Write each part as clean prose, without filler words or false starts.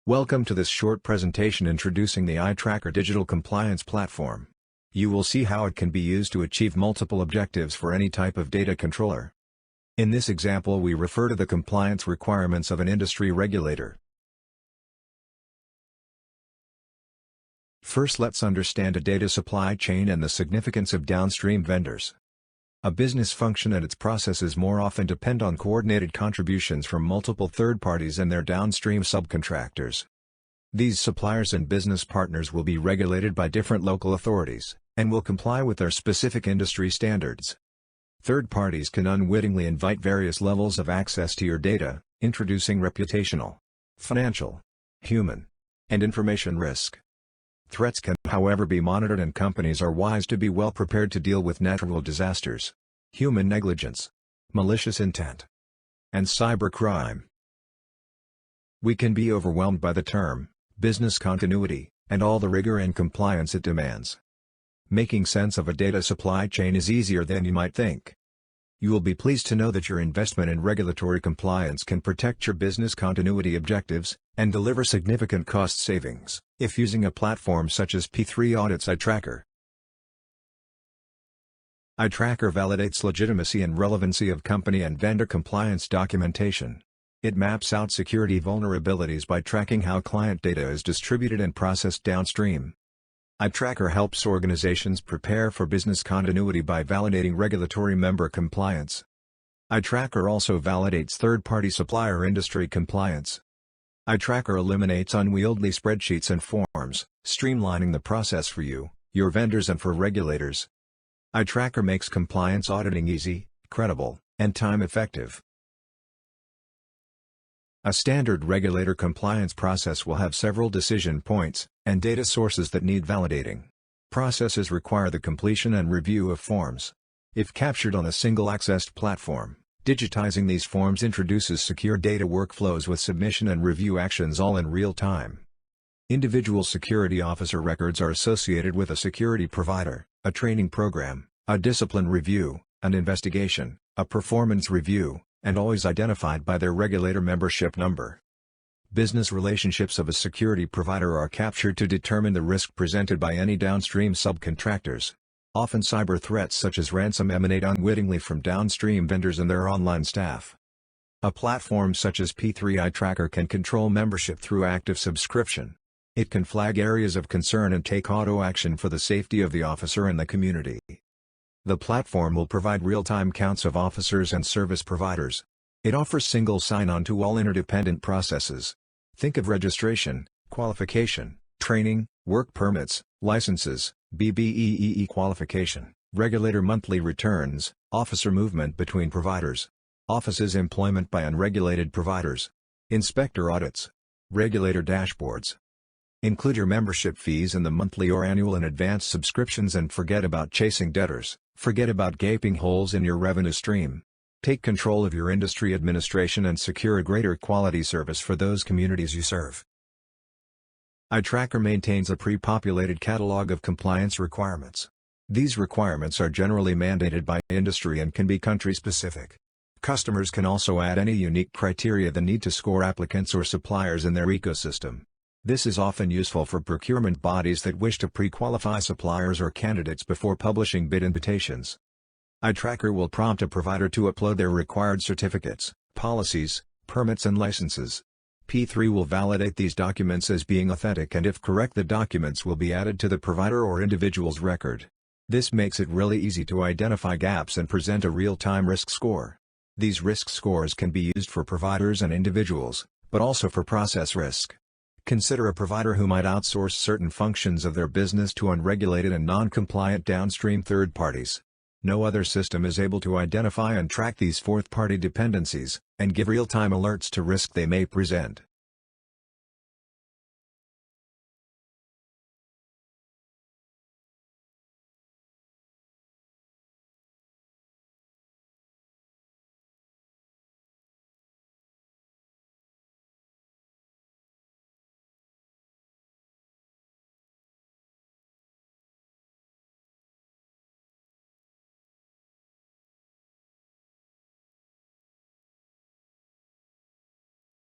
Welcome to this short presentation introducing the iTracker digital compliance platform. You will see how it can be used to achieve multiple objectives for any type of data controller. In this example, we refer to the compliance requirements of an industry regulator. First, let's understand a data supply chain and the significance of downstream vendors. A business function and its processes more often depend on coordinated contributions from multiple third parties and their downstream subcontractors. These suppliers and business partners will be regulated by different local authorities, and will comply with their specific industry standards. Third parties can unwittingly invite various levels of access to your data, introducing reputational, financial, human, and information risk. Threats can, however, be monitored, and companies are wise to be well prepared to deal with natural disasters, human negligence, malicious intent, and cybercrime. We can be overwhelmed by the term business continuity and all the rigor and compliance it demands. Making sense of a data supply chain is easier than you might think. You will be pleased to know that your investment in regulatory compliance can protect your business continuity objectives and deliver significant cost savings if using a platform such as P3 Audit's iTracker. iTracker validates legitimacy and relevancy of company and vendor compliance documentation. It maps out security vulnerabilities by tracking how client data is distributed and processed downstream. iTracker helps organizations prepare for business continuity by validating regulatory member compliance. iTracker also validates third-party supplier industry compliance. iTracker eliminates unwieldy spreadsheets and forms, streamlining the process for you, your vendors, and for regulators. iTracker makes compliance auditing easy, credible, and time-effective. A standard regulator compliance process will have several decision points and data sources that need validating. Processes require the completion and review of forms. If captured on a single-accessed platform, digitizing these forms introduces secure data workflows with submission and review actions all in real time. Individual security officer records are associated with a security provider, a training program, a discipline review, an investigation, a performance review, and always identified by their regulator membership number. Business relationships of a security provider are captured to determine the risk presented by any downstream subcontractors. Often cyber threats such as ransom emanate unwittingly from downstream vendors and their online staff. A platform such as P3 iTracker can control membership through active subscription. It can flag areas of concern and take auto action for the safety of the officer and the community. The platform will provide real-time counts of officers and service providers. It offers single sign-on to all interdependent processes. Think of registration, qualification, training, work permits, licenses, BBEEE qualification, regulator monthly returns, officer movement between providers, offices employment by unregulated providers, inspector audits, regulator dashboards. Include your membership fees in the monthly or annual and advanced subscriptions, and forget about chasing debtors. Forget about gaping holes in your revenue stream. Take control of your industry administration and secure a greater quality service for those communities you serve. iTracker maintains a pre-populated catalog of compliance requirements. These requirements are generally mandated by industry and can be country-specific. Customers can also add any unique criteria they need to score applicants or suppliers in their ecosystem. This is often useful for procurement bodies that wish to pre-qualify suppliers or candidates before publishing bid invitations. iTracker will prompt a provider to upload their required certificates, policies, permits, and licenses. P3 will validate these documents as being authentic, and if correct, the documents will be added to the provider or individual's record. This makes it really easy to identify gaps and present a real-time risk score. These risk scores can be used for providers and individuals, but also for process risk. Consider a provider who might outsource certain functions of their business to unregulated and non-compliant downstream third parties. No other system is able to identify and track these fourth-party dependencies, and give real-time alerts to risk they may present.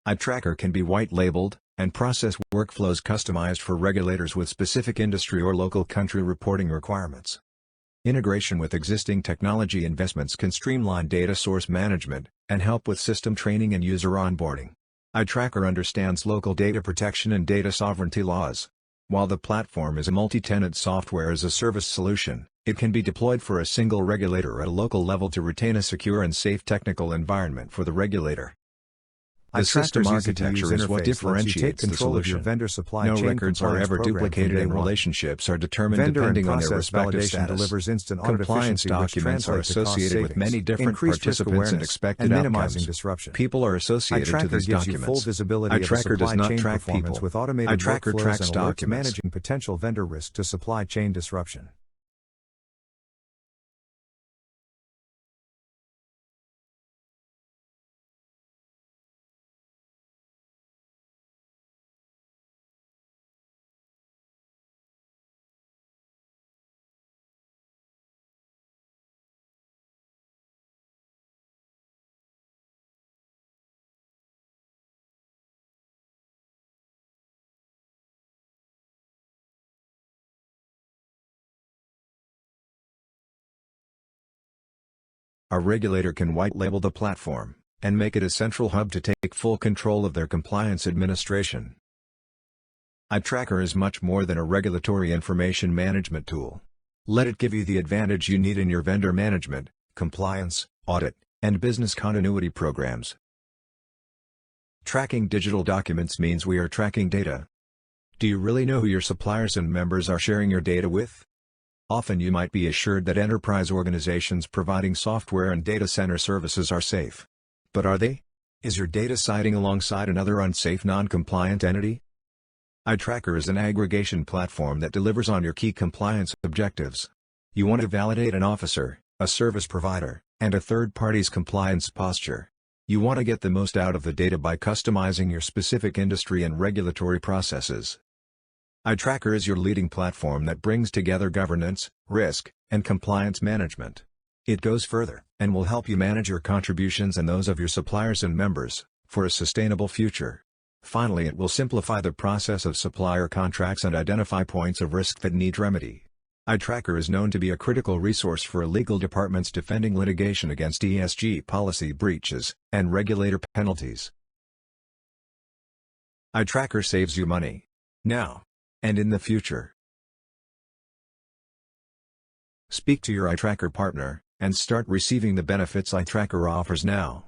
iTracker can be white-labeled, and process workflows customized for regulators with specific industry or local country reporting requirements. Integration with existing technology investments can streamline data source management and help with system training and user onboarding. iTracker understands local data protection and data sovereignty laws. While the platform is a multi-tenant software as a service solution, it can be deployed for a single regulator at a local level to retain a secure and safe technical environment for the regulator. The system architecture is what differentiates the solution. No records are ever duplicated and relationships are determined depending on their respective status. Compliance documents are associated with many different participants and expected outcomes. People are associated to these documents. iTracker does not track people. iTracker tracks documents. Managing potential vendor risk to supply chain disruption. A regulator can white-label the platform and make it a central hub to take full control of their compliance administration. iTracker is much more than a regulatory information management tool. Let it give you the advantage you need in your vendor management, compliance, audit, and business continuity programs. Tracking digital documents means we are tracking data. Do you really know who your suppliers and members are sharing your data with? Often you might be assured that enterprise organizations providing software and data center services are safe. But are they? Is your data siding alongside another unsafe non-compliant entity? iTracker is an aggregation platform that delivers on your key compliance objectives. You want to validate an officer, a service provider, and a third party's compliance posture. You want to get the most out of the data by customizing your specific industry and regulatory processes. iTracker is your leading platform that brings together governance, risk, and compliance management. It goes further, and will help you manage your contributions and those of your suppliers and members, for a sustainable future. Finally, it will simplify the process of supplier contracts and identify points of risk that need remedy. iTracker is known to be a critical resource for legal departments defending litigation against ESG policy breaches and regulator penalties. iTracker saves you money. Now. And in the future. Speak to your iTracker partner, and start receiving the benefits iTracker offers now.